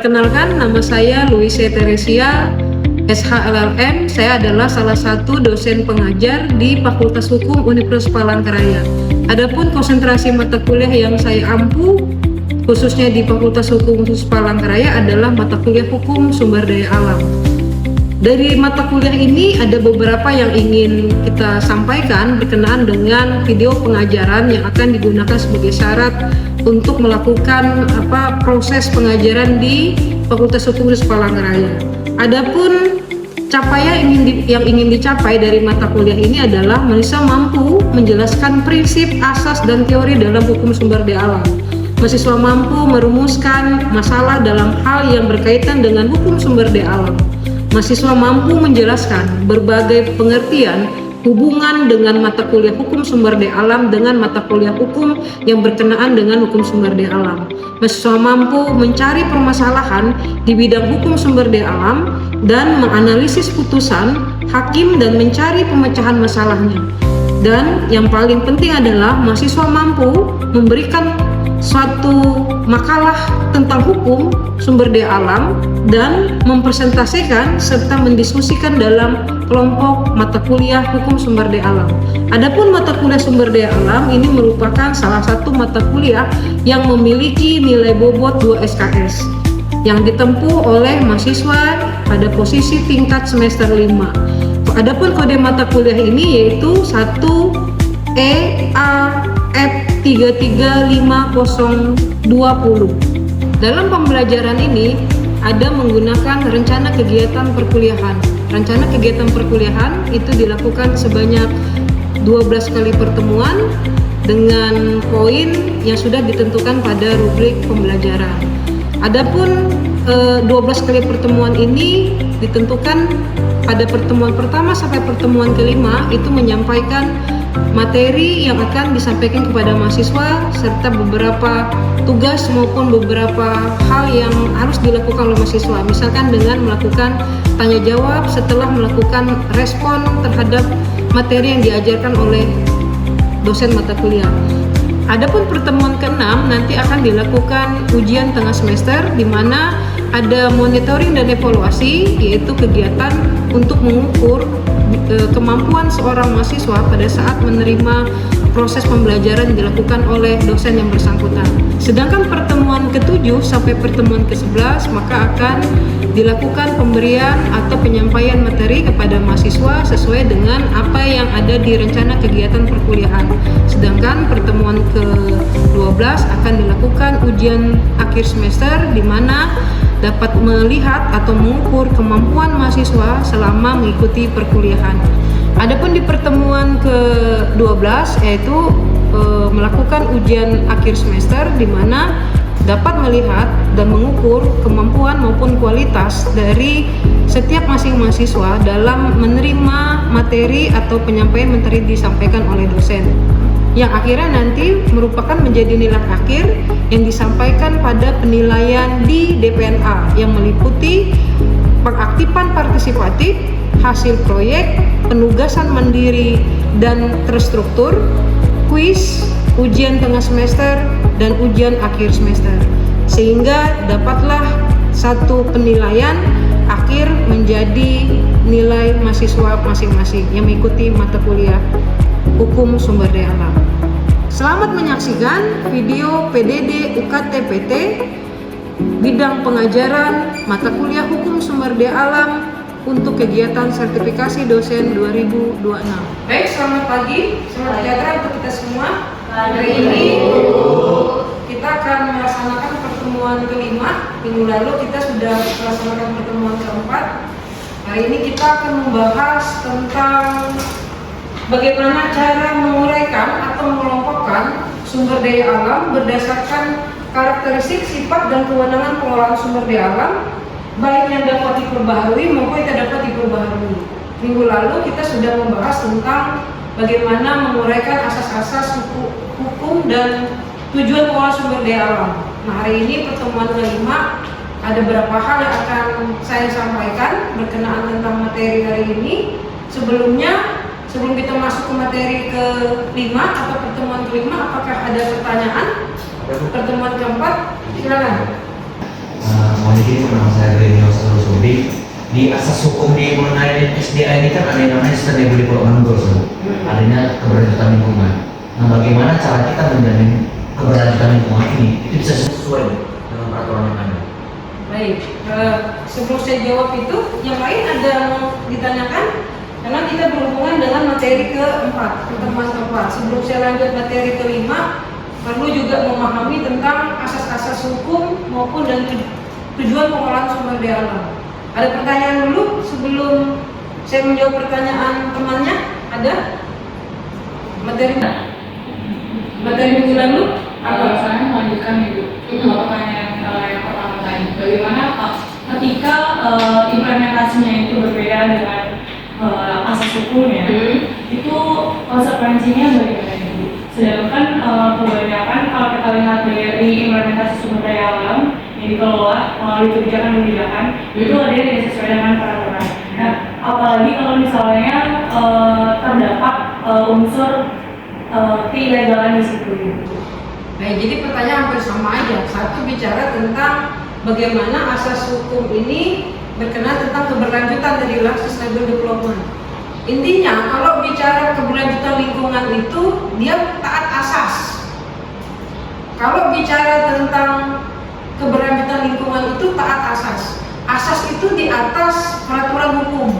Perkenalkan, nama saya Luise Teresia, SHLLM. Saya adalah salah satu dosen pengajar di Fakultas Hukum Universitas Palangkaraya. Adapun konsentrasi mata kuliah yang saya ampu, khususnya di Fakultas Hukum Universitas Palangkaraya, adalah mata kuliah Hukum Sumber Daya Alam. Dari mata kuliah ini ada beberapa yang ingin kita sampaikan berkenaan dengan video pengajaran yang akan digunakan sebagai syarat untuk melakukan proses pengajaran di Fakultas Hukum Universitas Palangkaraya. Adapun capaian yang ingin dicapai dari mata kuliah ini adalah mahasiswa mampu menjelaskan prinsip, asas, dan teori dalam hukum sumber daya alam. Mahasiswa mampu merumuskan masalah dalam hal yang berkaitan dengan hukum sumber daya alam. Mahasiswa mampu menjelaskan berbagai pengertian hubungan dengan mata kuliah hukum sumber daya alam dengan mata kuliah hukum yang berkenaan dengan hukum sumber daya alam. Mahasiswa mampu mencari permasalahan di bidang hukum sumber daya alam dan menganalisis putusan hakim dan mencari pemecahan masalahnya. Dan yang paling penting adalah mahasiswa mampu memberikan suatu makalah tentang hukum sumber daya alam dan mempresentasikan serta mendiskusikan dalam kelompok mata kuliah hukum sumber daya alam. Adapun mata kuliah sumber daya alam ini merupakan salah satu mata kuliah yang memiliki nilai bobot 2 SKS yang ditempuh oleh mahasiswa pada posisi tingkat semester 5. Adapun kode mata kuliah ini yaitu 1 EAF 335020. Dalam pembelajaran ini ada menggunakan rencana kegiatan perkuliahan. Rencana kegiatan perkuliahan itu dilakukan sebanyak 12 kali pertemuan dengan poin yang sudah ditentukan pada rubrik pembelajaran. Adapun 12 kali pertemuan ini ditentukan pada pertemuan pertama sampai pertemuan kelima itu menyampaikan materi yang akan disampaikan kepada mahasiswa serta beberapa tugas maupun beberapa hal yang harus dilakukan oleh mahasiswa, misalkan dengan melakukan tanya jawab setelah melakukan respon terhadap materi yang diajarkan oleh dosen mata kuliah. Adapun pertemuan ke-6 nanti akan dilakukan ujian tengah semester di mana ada monitoring dan evaluasi, yaitu kegiatan untuk mengukur kemampuan seorang mahasiswa pada saat menerima proses pembelajaran yang dilakukan oleh dosen yang bersangkutan. Sedangkan pertemuan ke-7 sampai pertemuan ke-11 maka akan dilakukan pemberian atau penyampaian materi kepada mahasiswa sesuai dengan apa yang ada di rencana kegiatan perkuliahan. Sedangkan pertemuan ke-12 akan dilakukan ujian akhir semester di mana dapat melihat atau mengukur kemampuan mahasiswa selama mengikuti perkuliahan. Adapun di pertemuan ke-12 yaitu melakukan ujian akhir semester di mana dapat melihat dan mengukur kemampuan maupun kualitas dari setiap masing mahasiswa dalam menerima materi atau penyampaian materi disampaikan oleh dosen, yang akhirnya nanti merupakan menjadi nilai akhir yang disampaikan pada penilaian di DPNA yang meliputi pengaktifan partisipatif, hasil proyek, penugasan mandiri dan terstruktur, kuis, ujian tengah semester, dan ujian akhir semester, sehingga dapatlah satu penilaian akhir menjadi nilai mahasiswa masing-masing yang mengikuti mata kuliah hukum sumber daya alam. Selamat menyaksikan video PDD UKT-PT bidang pengajaran mata kuliah hukum sumber daya alam untuk kegiatan sertifikasi dosen 2026. Baik, selamat pagi, selamat sejahtera untuk kita semua. Hari ini kita akan melaksanakan pertemuan kelima. Minggu lalu kita sudah melaksanakan pertemuan keempat. Hari ini kita akan membahas tentang bagaimana cara menguraikan atau mengelompokkan sumber daya alam berdasarkan karakteristik, sifat, dan kewenangan pengelolaan sumber daya alam, baik yang dapat diperbaharui maupun tidak dapat diperbaharui. Minggu lalu kita sudah membahas tentang bagaimana menguraikan asas-asas hukum dan tujuan pengelolaan sumber daya alam. Nah, hari ini pertemuan kelima ada beberapa hal yang akan saya sampaikan berkenaan tentang materi hari ini. Sebelum kita masuk ke materi ke-5 atau pertemuan ke-5, apakah ada pertanyaan? Pertemuan keempat, silakan. semuanya gini pernah saya Greenhouse selalu di asas hukum di mengenai SDA ini kan ada yang namanya sustainability development goals, adanya keberlanjutan lingkungan. Nah, bagaimana cara kita menjamin keberlanjutan lingkungan ini itu bisa sesuai dengan peraturan yang ada? Baik, sebelum saya jawab itu, yang lain ada yang ditanyakan? Karena kita berhubungan dengan materi keempat, pertemuan keempat. Sebelum saya lanjut materi kelima, perlu juga memahami tentang asas-asas hukum maupun dan tujuan pengolahan sumber daya alam. Ada pertanyaan dulu sebelum saya menjawab pertanyaan temannya? Ada? Materi minggu lalu? Kalau saya melanjutkan itu, pertanyaan yang pertama tadi, bagaimana ketika implementasinya itu berbeda dengan asas hukumnya, itu konsekuensinya bagaimana itu? Sedangkan kebanyakan kalau kita lihat dari implementasi sumber daya alam yang dikelola melalui kebijakan-kebijakan, itu ada yang tidak sesuai dengan peraturan. Nah, apalagi kalau misalnya terdapat unsur keilegalan di situ. Baik, jadi pertanyaan hampir sama aja. Satu bicara tentang bagaimana asas hukum ini berkenaan tentang keberlanjutan dari sustainable development. Intinya kalau bicara keberlanjutan lingkungan itu dia taat asas. Kalau bicara tentang keberlanjutan lingkungan itu taat asas. Asas itu di atas peraturan hukum.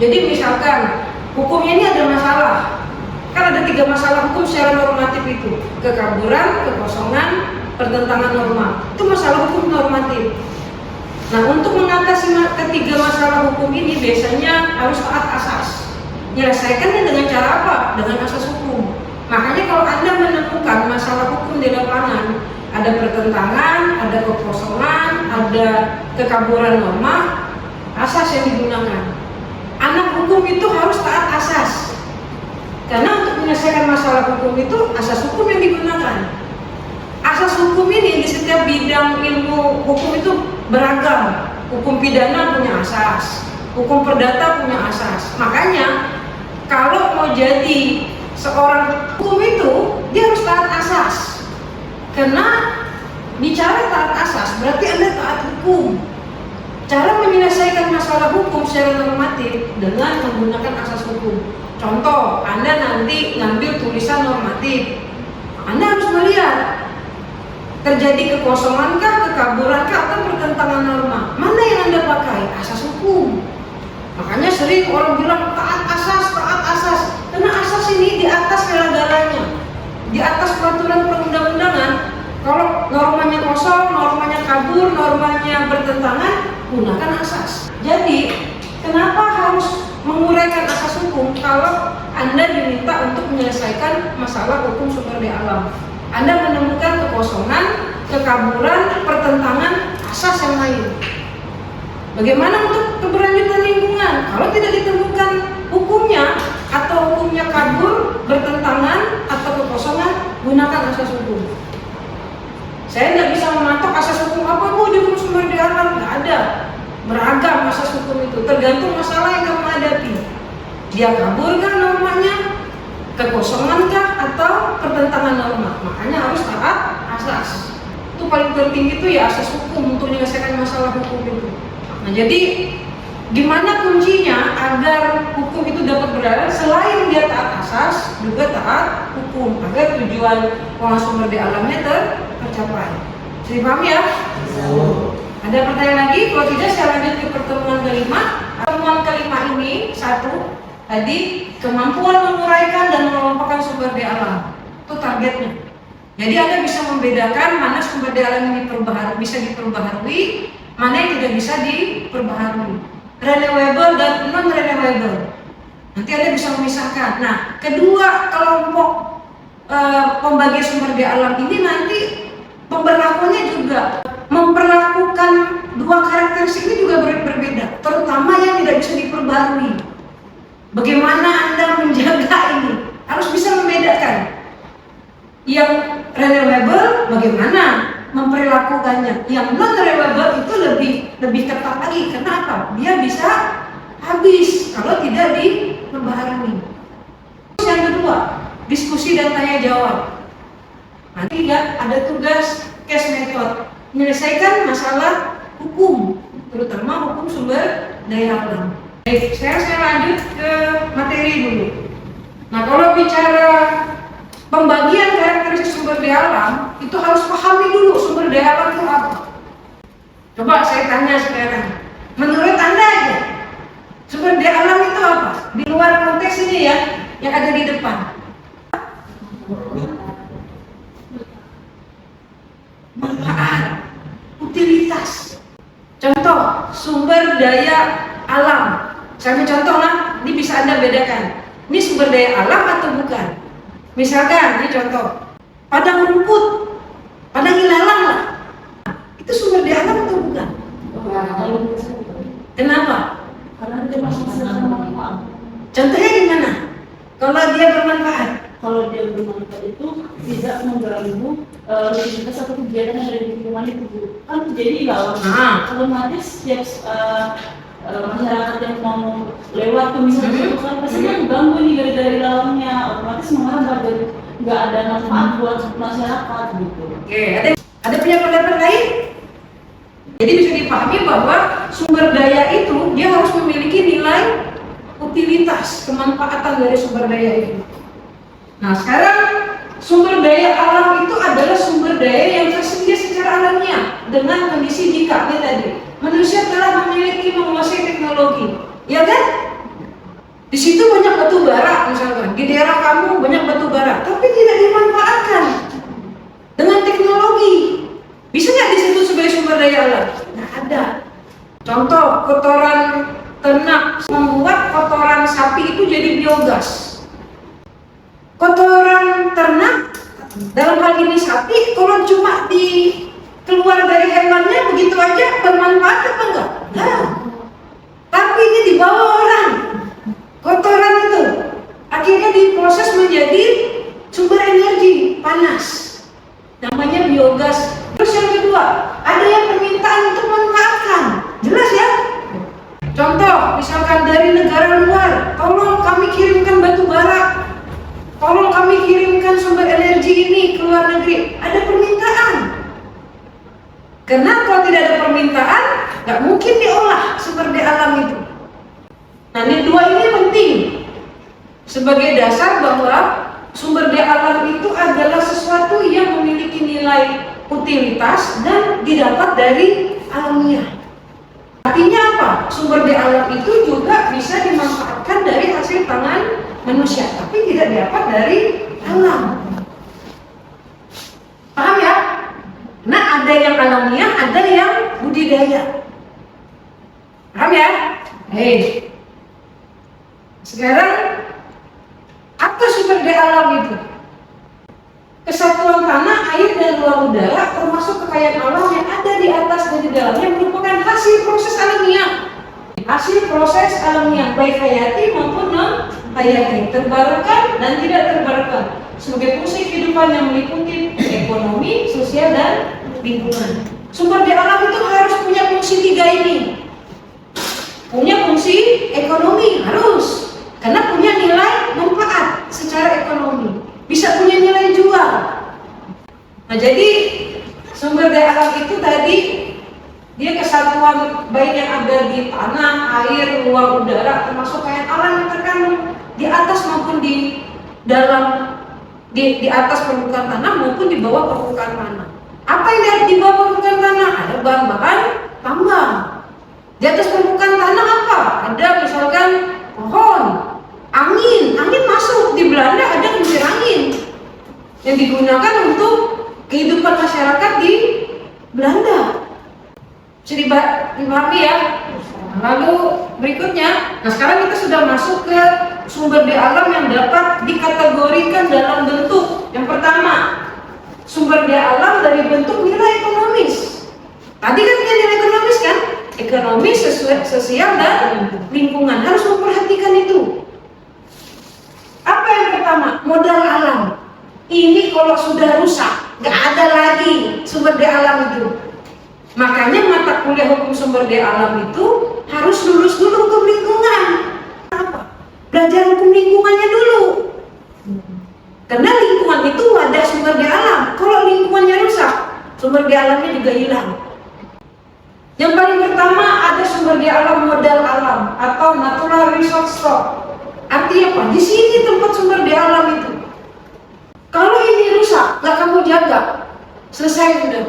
Jadi misalkan hukumnya ini ada masalah. Kan ada 3 masalah hukum secara normatif itu: kekaburan, kekosongan, pertentangan norma. Itu masalah hukum normatif. Nah, untuk mengatasi ketiga masalah hukum ini biasanya harus taat asas. Menyelesaikannya dengan cara apa? Dengan asas hukum. Makanya kalau Anda menemukan masalah hukum di lapangan, ada pertentangan, ada kekosongan, ada kekaburan norma, asas yang digunakan. Anak hukum itu harus taat asas. Karena untuk menyelesaikan masalah hukum itu asas hukum yang digunakan. Asas hukum ini di setiap bidang ilmu hukum itu beragam. Hukum pidana punya asas, hukum perdata punya asas. Makanya kalau mau jadi seorang hukum itu dia harus taat asas. Karena bicara taat asas berarti Anda taat hukum. Cara menyelesaikan masalah hukum secara normatif dengan menggunakan asas hukum. Contoh, Anda nanti ngambil tulisan normatif, Anda harus melihat terjadi kekosongankah, kekaburankah, atau pertentangan norma. Mana yang Anda pakai? Asas hukum. Makanya sering orang bilang taat asas. Karena asas ini di atas segala-galanya, di atas peraturan perundang-undangan. Kalau normanya kosong, normanya kabur, normanya bertentangan, gunakan asas. Jadi, kenapa harus menguraikan asas hukum kalau Anda diminta untuk menyelesaikan masalah hukum sumber daya alam? Anda menemukan kekosongan, kekaburan, pertentangan asas yang lain. Bagaimana untuk keberlanjutan lingkungan? Kalau tidak ditemukan hukumnya atau hukumnya kabur, bertentangan, atau kekosongan, gunakan asas hukum. Saya tidak bisa mematok asas hukum apa di hukum sumber daya alam, nggak ada. Beragam asas hukum itu, tergantung masalah yang kamu hadapi. Dia kaburkah normanya, kekosongankah, atau pertentangan norma. Makanya harus taat asas. Itu paling tertinggi itu ya asas hukum untuk menyelesaikan masalah hukum itu. Nah, jadi gimana kuncinya agar hukum itu dapat berjalan? Selain dia taat asas, juga taat hukum agar tujuan pengolahan sumber daya alamnya tercapai. Jadi paham ya? Ada pertanyaan lagi? Kalau tidak saya lanjut ke pertemuan kelima. Pertemuan kelima ini satu, tadi kemampuan menguraikan dan mengelompokkan sumber daya alam. Itu targetnya. Jadi Anda bisa membedakan mana sumber daya alam yang bisa diperbaharui, mana yang tidak bisa diperbaharui. Renewable dan non-renewable. Nanti Anda bisa memisahkan. Nah, kedua kelompok pembagian sumber daya alam ini nanti pemberlakuannya juga memperlakukan dua karakteristik ini juga berbeda, terutama yang tidak bisa diperbarui. Bagaimana Anda menjaga ini? Harus bisa membedakan. Yang renewable bagaimana memperlakukannya? Yang non renewable itu lebih ketat lagi. Kenapa? Dia bisa habis kalau tidak diperbaharui. Yang kedua, diskusi dan tanya jawab. Nanti ya ada tugas case method, menyelesaikan masalah hukum, terutama hukum sumber daya alam. Baik, sekarang saya lanjut ke materi dulu. Nah, kalau bicara pembagian karakteristik sumber daya alam, itu harus pahami dulu sumber daya alam itu apa. Coba saya tanya sekarang, menurut Anda aja, sumber daya alam itu apa? Di luar konteks ini ya, yang ada di depan. Manfaat, utilitas. Contoh, sumber daya alam. Saya ambil contoh lah, ini bisa Anda bedakan. Ini sumber daya alam atau bukan? Misalkan, ini contoh, padang rumput, padang ilalang lah. Itu sumber daya alam atau bukan? Kenapa? Karena dia masih bermanfaat. Contohnya gimana? Kalau dia bermanfaat? Kalau dia bermanfaat itu tidak mengganggu rutinitas atau kegiatan yang ada di lingkungan itu, Bu. Kan jadi ilalang. Otomatis setiap masyarakat yang mau lewat tuh misalnya kan pasti kan ganggu nih gara-gara ilalangnya, otomatis mengarah nggak ada manfaat buat masyarakat gitu. Oke, ada punya pendapat lain? Jadi bisa dipahami bahwa sumber daya itu dia harus memiliki nilai utilitas, kemanfaatan dari sumber daya itu. Nah, sekarang sumber daya alam itu adalah sumber daya yang tersedia secara alamiah dengan kondisi jika tadi manusia telah memiliki menguasai teknologi, ya kan? Di situ banyak batu bara misalkan, di daerah kamu banyak batu bara, tapi tidak dimanfaatkan dengan teknologi. Bisa nggak di situ sebagai sumber daya alam? Nggak ada. Contoh, kotoran ternak membuat kotoran sapi itu jadi biogas. Kotoran ternak, dalam hal ini sapi, kalau cuma keluar dari hewannya begitu aja bermanfaat apa enggak? Nah, tapi ini dibawa orang, kotoran itu akhirnya diproses menjadi sumber energi panas, namanya biogas. Terus yang kedua, ada yang permintaan untuk memanfaatkan, jelas ya? Contoh, misalkan dari negara luar, tolong kami kirimkan batu bara, tolong kami kirimkan sumber energi ini ke luar negeri. Ada permintaan. Karena kalau tidak ada permintaan, nggak mungkin diolah sumber daya alam itu. Nah, ini dua ini penting sebagai dasar bahwa sumber daya alam itu adalah sesuatu yang memiliki nilai utilitas dan didapat dari alamiah. Artinya apa? Sumber daya alam itu juga bisa dimanfaatkan dari hasil tangan manusia, tapi tidak dapat dari alam. Paham ya? Nah, ada yang alamiah, ada yang budidaya. Paham ya? Hei. Sekarang apa sumber daya alam itu? Kesatuan tanah, air, dan ruang udara termasuk kekayaan alam yang ada di atas dan di dalamnya merupakan hasil proses alamiah. Hasil proses alamiah baik hayati maupun non hayati, terbarukan dan tidak terbarukan, sebagai fungsi kehidupan yang meliputi ekonomi, sosial, dan lingkungan. Sumber daya alam itu harus punya fungsi tiga ini. Punya fungsi ekonomi harus, karena punya nilai manfaat secara ekonomi, bisa punya nilai jual. Nah, jadi sumber daya alam itu tadi dia kesatuan baik yang ada di tanah, air, ruang udara, termasuk kayak alam yang terkandung di atas maupun di dalam, di atas permukaan tanah maupun di bawah permukaan tanah. Apa yang ada di bawah permukaan tanah? Ada bahan-bahan tambang. Di atas permukaan tanah apa? Ada misalkan pohon, angin masuk. Di Belanda ada kincir angin yang digunakan untuk kehidupan masyarakat di Belanda. Bisa dipahami ya. Lalu berikutnya, nah sekarang kita sudah masuk ke sumber daya alam yang dapat dikategorikan dalam bentuk. Yang pertama, sumber daya alam dari bentuk nilai ekonomis. Tadi kan nilai ekonomis kan? Ekonomi, sosial, dan lingkungan. Harus memperhatikan itu. Apa yang pertama? Modal alam. Ini kalau sudah rusak, nggak ada lagi sumber daya alam itu. Makanya mata kuliah hukum sumber daya alam itu harus lulus dulu hukum lingkungan. Apa? Belajar hukum lingkungannya dulu. Karena lingkungan itu wadah sumber daya alam. Kalau lingkungannya rusak, sumber daya alamnya juga hilang. Yang paling pertama ada sumber daya alam modal alam atau natural resource stock. Artinya apa? Di sini tempat sumber daya alam itu. Kalau ini rusak, nggak kamu jaga, selesai sudah.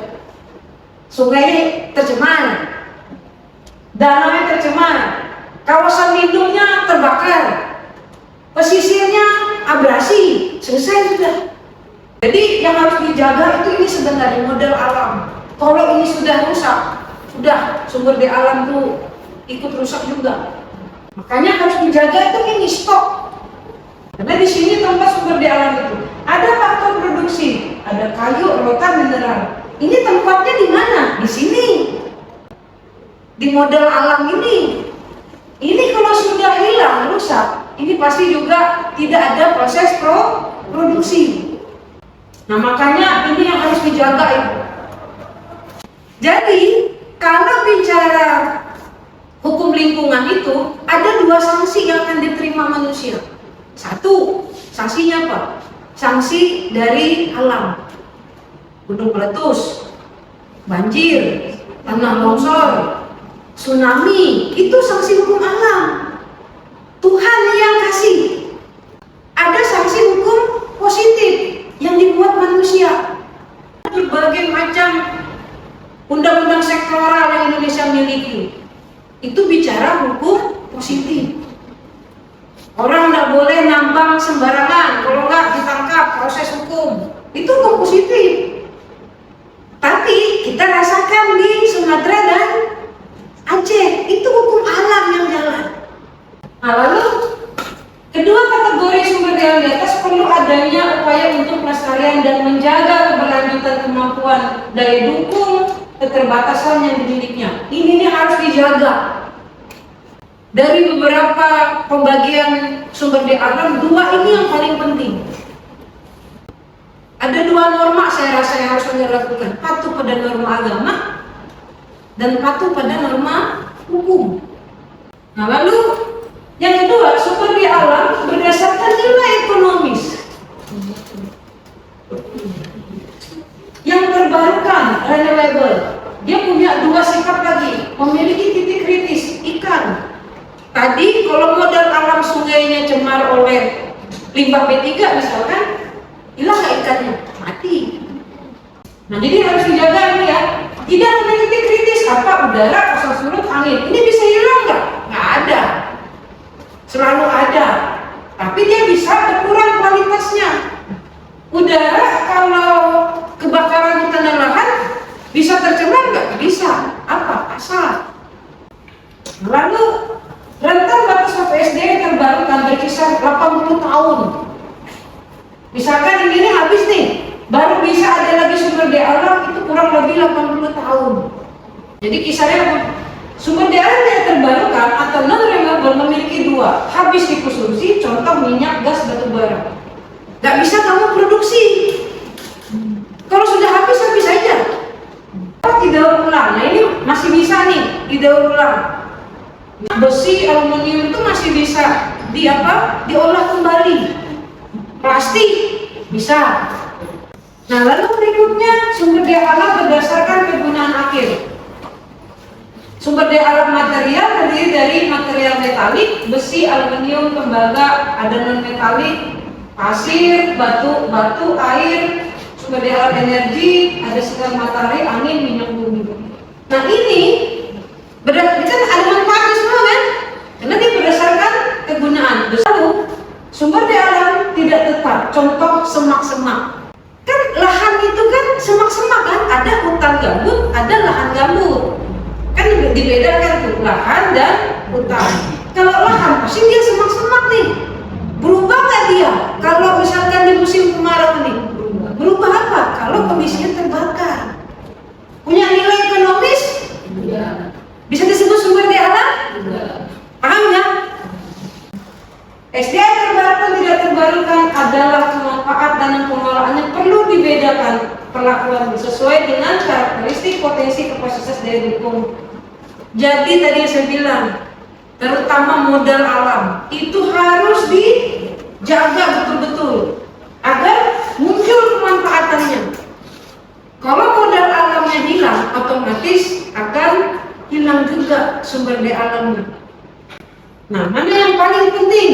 Sungai tercemar, danau tercemar, kawasan lindungnya terbakar, pesisirnya abrasi, selesai sudah. Jadi yang harus dijaga itu ini sebenarnya modal alam. Kalau ini sudah rusak, sudah sumber daya alam itu ikut rusak juga. Makanya harus dijaga itu ini stok. Karena di sini tempat sumber daya alam itu ada faktor produksi, ada kayu, rotan, mineral. Ini tempatnya di mana? Di sini. Di modal alam ini. Ini kalau sudah hilang, rusak, ini pasti juga tidak ada proses produksi. Nah makanya ini yang harus dijaga itu. Jadi kalau bicara hukum lingkungan itu ada 2 sanksi yang akan diterima manusia. 1, sanksinya apa? Sanksi dari alam. Gunung meletus, banjir, tanah longsor, tsunami, itu sanksi hukum alam. Tuhan yang kasih. Ada sanksi hukum positif yang dibuat manusia. Berbagai macam undang-undang sektoral yang Indonesia miliki itu bicara hukum positif. Orang tidak boleh nambang sembarangan, kalau nggak ditangkap, proses hukum. Itu hukum positif. Tapi kita rasakan di Sumatera dan Aceh, itu hukum alam yang jalan. Nah lalu kedua kategori sumber daya di atas perlu adanya upaya untuk pelestarian dan menjaga keberlanjutan kemampuan daya dukung keterbatasan yang dimilikinya. Ini harus dijaga. Dari beberapa pembagian sumber daya alam, 2 ini yang paling penting. Ada 2 norma saya rasa yang harus dilakukan. Patuh pada norma agama dan patuh pada norma hukum. Nah lalu yang kedua, sumber daya alam berdasarkan nilai ekonomis yang terbarukan, renewable. Dia punya 2 sifat lagi, memiliki titik kritis, ikan. Tadi kalau modal alam sungainya cemar oleh limbah B3 misalkan, hilang nggak ikannya? Mati. Nah jadi harus dijaga ini ya. Tidak memiliki kritis apa udara, pasang surut, angin. Ini bisa hilang nggak? Nggak ada. Selalu ada. Tapi dia bisa berkurang kualitasnya. Udara kalau kebakaran hutan dan lahan bisa tercemar nggak? Bisa. Apa? Asap. Lalu rentang batas HPSDM terbarukan berkisar 80 tahun. Misalkan ini habis nih, baru bisa ada lagi sumber daya alam itu kurang lebih 80 tahun. Jadi kisarnya sumber daya alam yang terbarukan atau non-renewable memiliki 2, habis dikonsumsi, contoh minyak, gas, batu bara. Gak bisa kamu produksi. Kalau sudah habis aja. Didaur ulang. Nah ini masih bisa nih didaur ulang. Besi, aluminium itu masih bisa diolah kembali. Plastik bisa. Nah lalu berikutnya sumber daya alam berdasarkan kegunaan akhir. Sumber daya alam material terdiri dari material metalik, besi, aluminium, tembaga, ada non metalik, pasir, batu, air. Sumber daya alam energi, ada sinar matahari, angin, minyak bumi. Nah ini berdasarkan ada manfaatnya semua kan? Karena dia berdasarkan kegunaan. Lalu sumber daya alam tidak tetap. Contoh semak-semak. Kan lahan itu kan semak-semak kan? Ada hutan gambut, ada lahan gambut. Kan dibedakan tuh lahan dan hutan. Kalau lahan pasti dia semak-semak nih. Berubah nggak dia? Kalau misalkan di musim kemarau nih, berubah apa? Kalau kondisinya terbakar. Punya nilai ekonomis? Iya. Bisa disebut sumber daya alam? Paham ya? SDM terbarukan tidak terbarukan adalah manfaat dan pengelolaannya perlu dibedakan perlakuan sesuai dengan karakteristik potensi kapasitas daya dukung. Jadi tadi yang saya bilang, terutama modal alam itu harus dijaga betul-betul agar muncul kemanfaatannya. Kalau modal alamnya hilang, otomatis akan sumber daya alamnya. Nah, mana yang paling penting?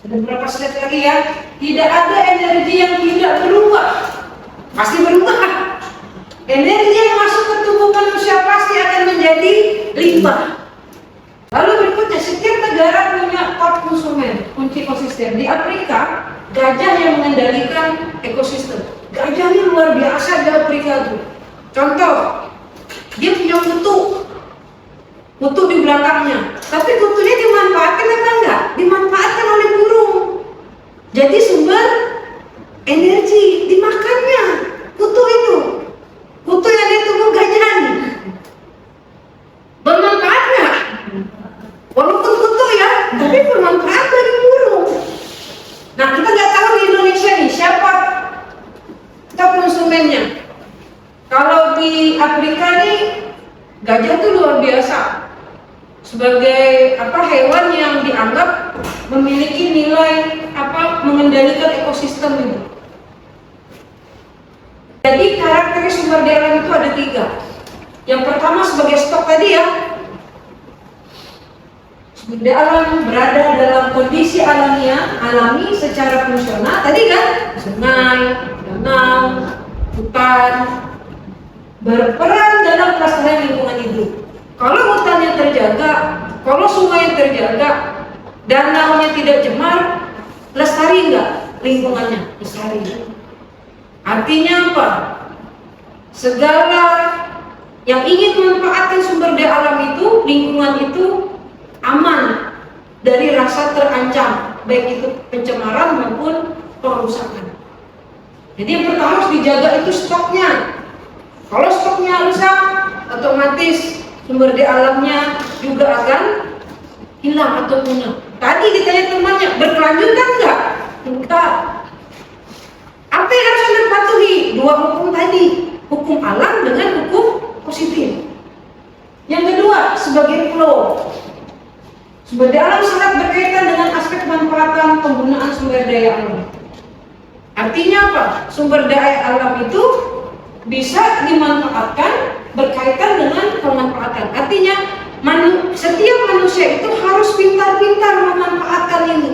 Ada beberapa slide lagi ya. Tidak ada energi yang tidak berubah. Pasti berubah. Energi yang masuk ke tubuh manusia pasti akan menjadi limbah. Lalu berikutnya, setiap negara punya top konsumen, kunci ekosistem. Di Afrika, gajah yang mengendalikan ekosistem. Gajahnya luar biasa di Afrika tuh. Contoh, dia punya kutu di belakangnya. Tapi kutunya dimanfaatkan apa enggak? Dimanfaatkan oleh burung. Jadi sumber energi dimakannya kutu itu. Kutu yang di tubuh gajah ini bermanfaat nggak? Walaupun kutu ya, tapi bermanfaat bagi burung. Nah, kita nggak tahu di Indonesia nih siapa top konsumennya. Kalau di Afrika nih, gajah tuh luar biasa sebagai hewan yang dianggap memiliki nilai mengendalikan ekosistem ini. Jadi karakteristik sumber daya alam itu ada 3. Yang pertama sebagai stok tadi ya. Sumber daya alam berada dalam kondisi alami secara fungsional. Tadi kan sungai, danau, hutan berperan dalam pelestarian lingkungan hidup. Kalau hutannya terjaga, kalau sungai terjaga, danaunya tidak cemar, lestari enggak lingkungannya? Lestari. Artinya apa? Segala yang ingin memanfaatkan sumber daya alam itu, lingkungan itu aman dari rasa terancam, baik itu pencemaran maupun perusakan. Jadi yang pertama harus dijaga itu stoknya. Kalau stoknya rusak, otomatis sumber daya alamnya juga akan hilang atau punah. Tadi ditanya temannya, berkelanjutan enggak? Enggak. Apa yang harus Anda patuhi? 2 hukum tadi, hukum alam dengan hukum positif. Yang kedua, sebagai flow. Sumber daya alam sangat berkaitan dengan aspek pemanfaatan penggunaan sumber daya alam. Artinya apa? Sumber daya alam itu bisa dimanfaatkan berkaitan dengan pemanfaatan. Artinya setiap manusia itu harus pintar-pintar memanfaatkan ini.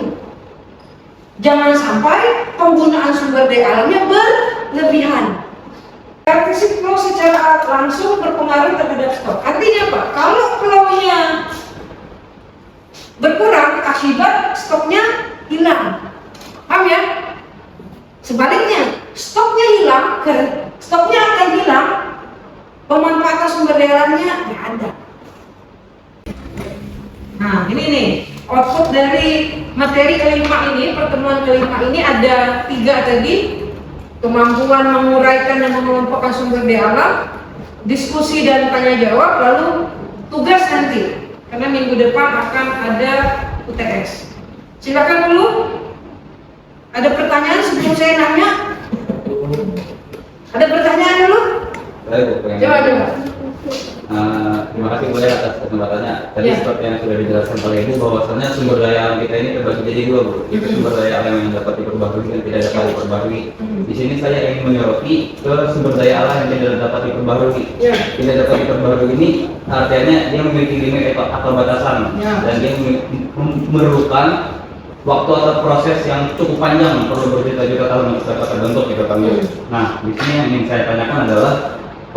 Jangan sampai penggunaan sumber daya alamnya berlebihan. Karakteristik flow secara langsung berpengaruh terhadap stok. Artinya apa? Kalau flow-nya berkurang, akibat stoknya hilang. Paham ya? Sebaliknya, stoknya hilang, stoknya akan hilang, pemanfaatan sumber daya alamnya nggak ada. Nah, ini nih output dari materi kelima ini, pertemuan kelima ini ada 3 tadi: kemampuan menguraikan dan mengelompokkan sumber daya alam, diskusi dan tanya jawab, lalu tugas nanti. Karena minggu depan akan ada UTS. Silakan dulu. Ada pertanyaan sebelum saya nanya? Ada pertanyaan dulu? Coba. Terima kasih Bu ya atas kesempatannya. Tadi seperti yang sudah dijelaskan oleh Ibu, bahwasannya sumber daya alam kita ini terbagi jadi 2, Bu. Itu sumber daya alam yang dapat diperbarui dan tidak dapat diperbarui. Di sini saya ingin menyoroti ke sumber daya alam yang tidak dapat diperbarui. Tidak dapat diperbarui ini artinya dia memiliki limit atau batasan, dan dia memerlukan waktu atau proses yang cukup panjang, perlu berjuta-juta tahun untuk dapat terbentuk gitu kan. Nah, di sini yang ingin saya tanyakan adalah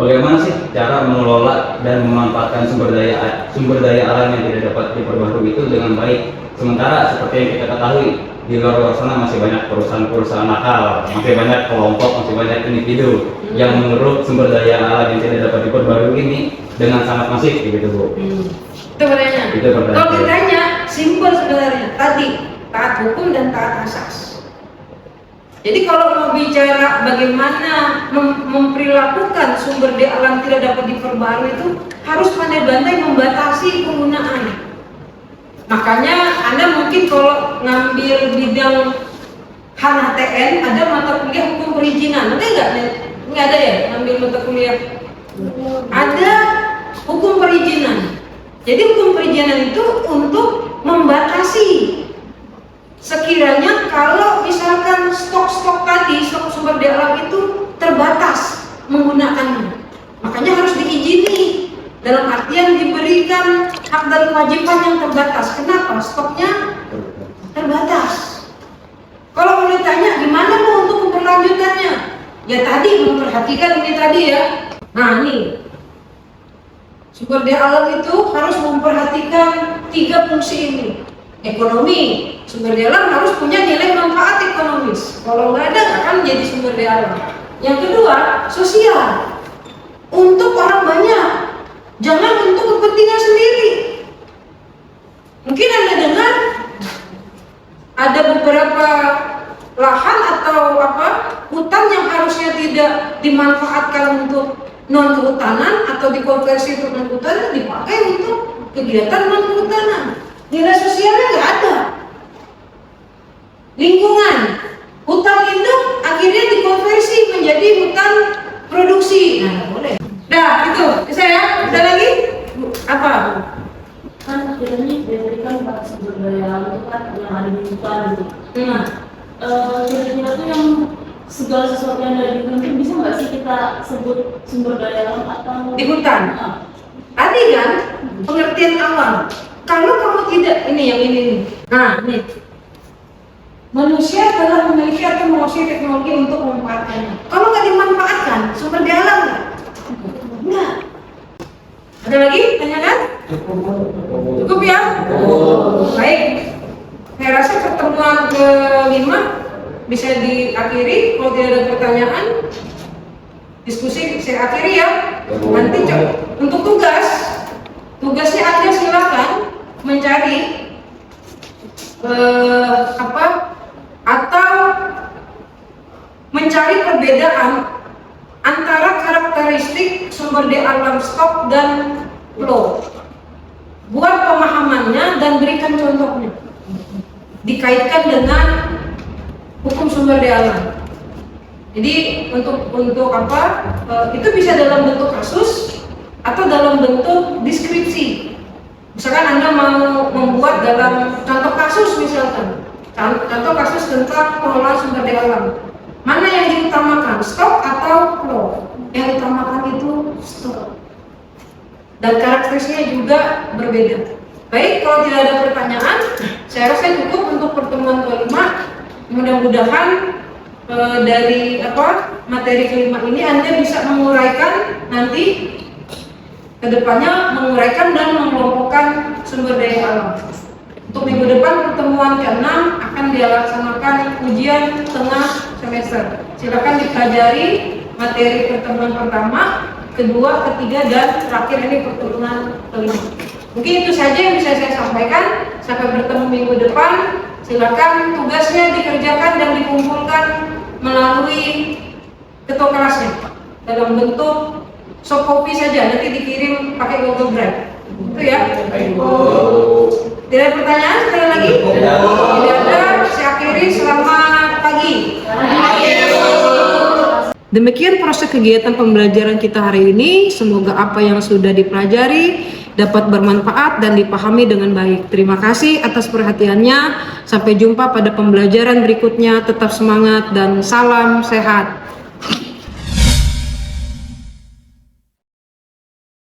bagaimana sih cara mengelola dan memanfaatkan sumber daya alam yang tidak dapat diperbarui itu dengan baik? Sementara seperti yang kita ketahui, di luar sana masih banyak perusahaan-perusahaan nakal, masih banyak kelompok, masih banyak individu yang mengeruk sumber daya alam yang tidak dapat diperbarui ini dengan sangat masif gitu, Bu. Itu pertanyaan. Kalau ditanya, simpel sebenarnya. Tadi taat hukum dan taat asas. Jadi kalau mau bicara bagaimana memperlakukan sumber daya alam tidak dapat diperbarui itu harus pandai-pandai membatasi penggunaan. Makanya Anda mungkin kalau ngambil bidang HNTN ada mata kuliah hukum perizinan. Ada nggak? Nggak ada ya ngambil mata kuliah? Ada hukum perizinan. Jadi hukum perizinan itu untuk membatasi. Sekiranya kalau misalkan stok tadi, stok sumber daya alam itu terbatas menggunakannya, makanya harus diizini dalam pendidikan hak dan kewajiban yang terbatas. Kenapa? Stoknya terbatas. Kalau boleh tanya, gimana Bu untuk memperlanjutkannya? Ya tadi memperhatikan ini tadi ya. Nah nih, sumber daya alam itu harus memperhatikan 3 fungsi ini. Ekonomi, sumber daya alam harus punya nilai manfaat ekonomis. Kalau nggak ada, nggak akan menjadi sumber daya alam. Yang kedua, sosial. Untuk orang banyak, jangan untuk kepentingan sendiri. Mungkin Anda dengar ada beberapa lahan atau hutan yang harusnya tidak dimanfaatkan untuk non kehutanan atau dikonversi untuk non kehutanan, dipakai untuk kegiatan non kehutanan. Nilai sosialnya nggak ada. Lingkungan, hutan lindung akhirnya dikonversi menjadi hutan produksi. Nah, boleh. Dah, itu bisa ya. Ada lagi? Apa? Kan akhirnya diberikan pada sumber daya alam itu kan yang ada di hutan gitu. Nah, kira-kira tuh yang segala sesuatu yang ada di hutan itu bisa nggak sih kita sebut sumber daya alam atau Di hutan? Tadi kan pengertian alam. Kalau kamu tidak, ini yang ini nih. Nah, ini. Manusia telah memiliki atau menguasai teknologi untuk memanfaatkannya. Kalau nggak dimanfaatkan, sumber daya alam nggak? Enggak. Ada lagi? Tanyakan? Cukup ya? Baik. Saya rasa pertemuan ke-5 bisa diakhiri. Kalau tidak ada pertanyaan, diskusi saya akhiri ya. Nanti untuk tugasnya Anda silakan mencari atau mencari perbedaan antara karakteristik sumber daya alam stok dan flow. Buat pemahamannya dan berikan contohnya. Dikaitkan dengan hukum sumber daya alam. Jadi untuk itu bisa dalam bentuk kasus atau dalam bentuk deskripsi. Misalkan Anda mau membuat dalam contoh kasus misalkan, contoh kasus tentang pengelolaan sumber daya alam. Mana yang diutamakan, stok atau flow? Yang diutamakan itu stok. Dan karakteristiknya juga berbeda. Baik, kalau tidak ada pertanyaan, saya rasa cukup untuk pertemuan ke-5. Mudah-mudahan dari materi ke-5 ini Anda bisa menguraikan nanti kedepannya, menguraikan dan mengelompokkan sumber daya alam. Untuk minggu depan pertemuan ke-6 akan dilaksanakan ujian tengah semester. Silakan dipelajari materi pertemuan pertama, kedua, ketiga, dan terakhir ini pertemuan ke-5. Mungkin itu saja yang bisa saya sampaikan. Sampai bertemu minggu depan. Silakan tugasnya dikerjakan dan dikumpulkan melalui ketua kelasnya dalam bentuk soft copy saja. Nanti dikirim pakai Google Drive. Itu ya. Tidak ada pertanyaan sekali lagi? Tidak ada. Saya akhiri. Selamat pagi. Demikian proses kegiatan pembelajaran kita hari ini. Semoga apa yang sudah dipelajari dapat bermanfaat dan dipahami dengan baik. Terima kasih atas perhatiannya. Sampai jumpa pada pembelajaran berikutnya. Tetap semangat dan salam sehat.